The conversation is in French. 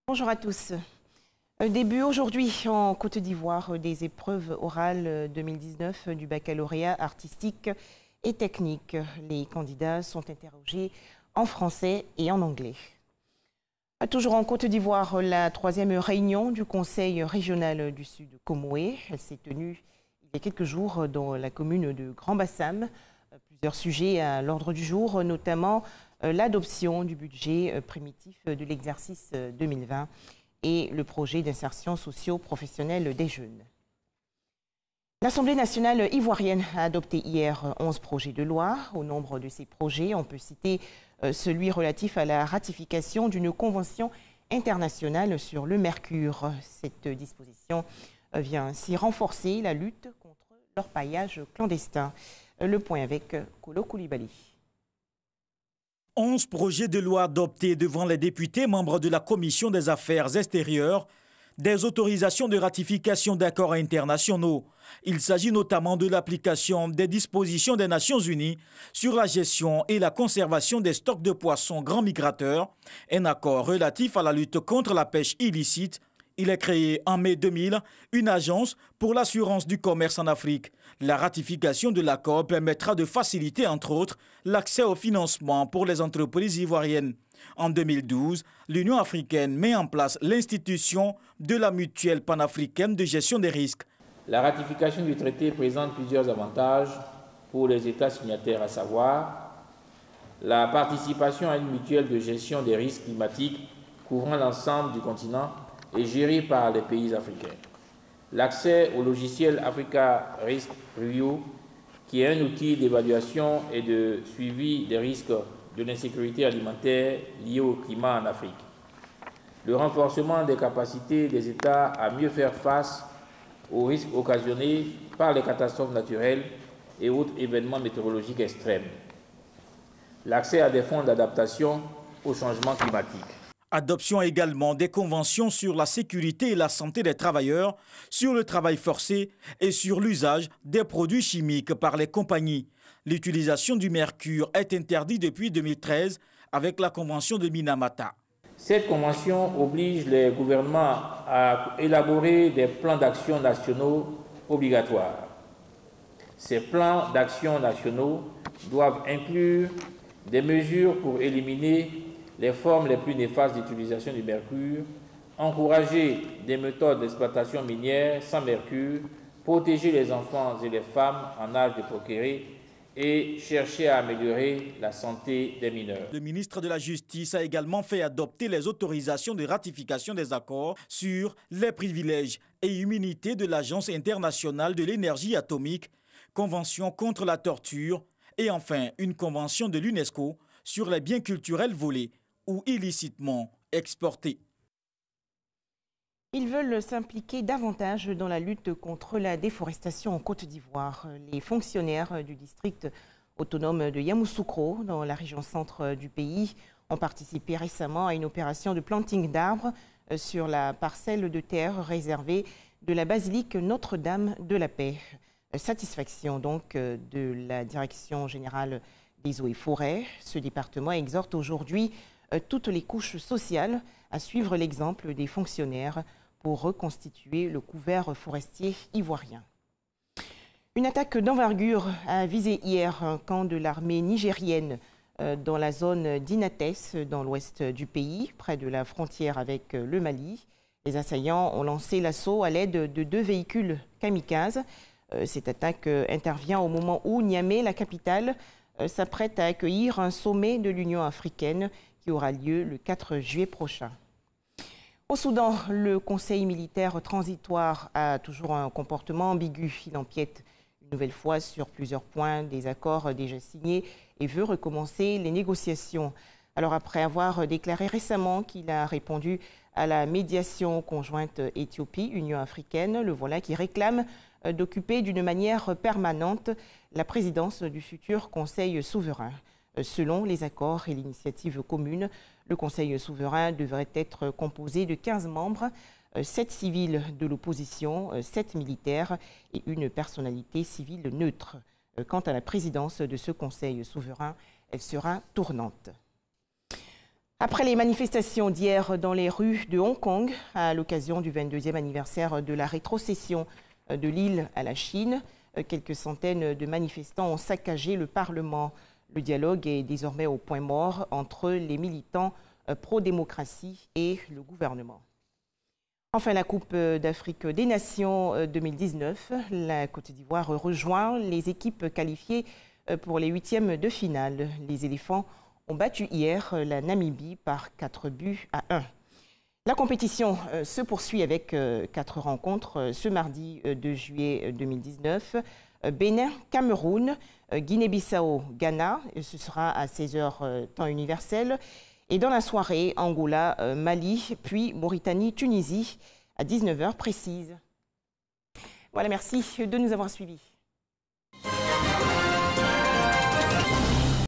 Bonjour à tous. Début aujourd'hui en Côte d'Ivoire des épreuves orales 2019 du baccalauréat artistique et technique. Les candidats sont interrogés en français et en anglais. Toujours en Côte d'Ivoire, la troisième réunion du Conseil régional du Sud Comoé. Elle s'est tenue il y a quelques jours dans la commune de Grand-Bassam. Plusieurs sujets à l'ordre du jour, notamment l'adoption du budget primitif de l'exercice 2020 et le projet d'insertion socio-professionnelle des jeunes. L'Assemblée nationale ivoirienne a adopté hier 11 projets de loi. Au nombre de ces projets, on peut citer celui relatif à la ratification d'une convention internationale sur le mercure. Cette disposition vient ainsi renforcer la lutte contre l'orpaillage clandestin. Le point avec Kolo Koulibaly. 11 projets de loi adoptés devant les députés membres de la Commission des Affaires extérieures, des autorisations de ratification d'accords internationaux. Il s'agit notamment de l'application des dispositions des Nations Unies sur la gestion et la conservation des stocks de poissons grands migrateurs, un accord relatif à la lutte contre la pêche illicite. Il est créé en mai 2000 une agence pour l'assurance du commerce en Afrique. La ratification de l'accord permettra de faciliter, entre autres, l'accès au financement pour les entreprises ivoiriennes. En 2012, l'Union africaine met en place l'institution de la mutuelle panafricaine de gestion des risques. La ratification du traité présente plusieurs avantages pour les États signataires, à savoir la participation à une mutuelle de gestion des risques climatiques couvrant l'ensemble du continent et gérée par les pays africains. L'accès au logiciel Africa Risk Review, qui est un outil d'évaluation et de suivi des risques de l'insécurité alimentaire liée au climat en Afrique. Le renforcement des capacités des États à mieux faire face aux risques occasionnés par les catastrophes naturelles et autres événements météorologiques extrêmes. L'accès à des fonds d'adaptation au changement climatique. Adoption également des conventions sur la sécurité et la santé des travailleurs, sur le travail forcé et sur l'usage des produits chimiques par les compagnies. L'utilisation du mercure est interdite depuis 2013 avec la convention de Minamata. Cette convention oblige les gouvernements à élaborer des plans d'action nationaux obligatoires. Ces plans d'action nationaux doivent inclure des mesures pour éliminer les formes les plus néfastes d'utilisation du mercure, encourager des méthodes d'exploitation minière sans mercure, protéger les enfants et les femmes en âge de procréer et chercher à améliorer la santé des mineurs. Le ministre de la Justice a également fait adopter les autorisations de ratification des accords sur les privilèges et immunités de l'Agence internationale de l'énergie atomique, convention contre la torture et enfin une convention de l'UNESCO sur les biens culturels volés ou illicitement exportés. Ils veulent s'impliquer davantage dans la lutte contre la déforestation en Côte d'Ivoire. Les fonctionnaires du district autonome de Yamoussoukro, dans la région centre du pays, ont participé récemment à une opération de planting d'arbres sur la parcelle de terre réservée de la basilique Notre-Dame de la Paix. Satisfaction donc de la Direction générale des eaux et forêts. Ce département exhorte aujourd'hui toutes les couches sociales à suivre l'exemple des fonctionnaires pour reconstituer le couvert forestier ivoirien. Une attaque d'envergure a visé hier un camp de l'armée nigérienne dans la zone d'Inates, dans l'ouest du pays, près de la frontière avec le Mali. Les assaillants ont lancé l'assaut à l'aide de 2 véhicules kamikazes. Cette attaque intervient au moment où Niamey, la capitale, s'apprête à accueillir un sommet de l'Union africaine qui aura lieu le 4 juillet prochain. Au Soudan, le Conseil militaire transitoire a toujours un comportement ambigu. Il empiète une nouvelle fois sur plusieurs points des accords déjà signés et veut recommencer les négociations. Alors après avoir déclaré récemment qu'il a répondu à la médiation conjointe Éthiopie-Union africaine, le voilà qui réclame d'occuper d'une manière permanente la présidence du futur Conseil souverain. Selon les accords et l'initiative commune, le Conseil souverain devrait être composé de 15 membres, 7 civils de l'opposition, 7 militaires et une personnalité civile neutre. Quant à la présidence de ce Conseil souverain, elle sera tournante. Après les manifestations d'hier dans les rues de Hong Kong, à l'occasion du 22e anniversaire de la rétrocession de l'île à la Chine, quelques centaines de manifestants ont saccagé le Parlement. Le dialogue est désormais au point mort entre les militants pro-démocratie et le gouvernement. Enfin, la Coupe d'Afrique des Nations 2019, la Côte d'Ivoire rejoint les équipes qualifiées pour les huitièmes de finale. Les éléphants ont battu hier la Namibie par 4-1. La compétition se poursuit avec 4 rencontres ce mardi 2 juillet 2019. Bénin, Cameroun, Guinée-Bissau, Ghana, ce sera à 16h temps universel. Et dans la soirée, Angola, Mali, puis Mauritanie, Tunisie à 19h précise. Voilà, merci de nous avoir suivis.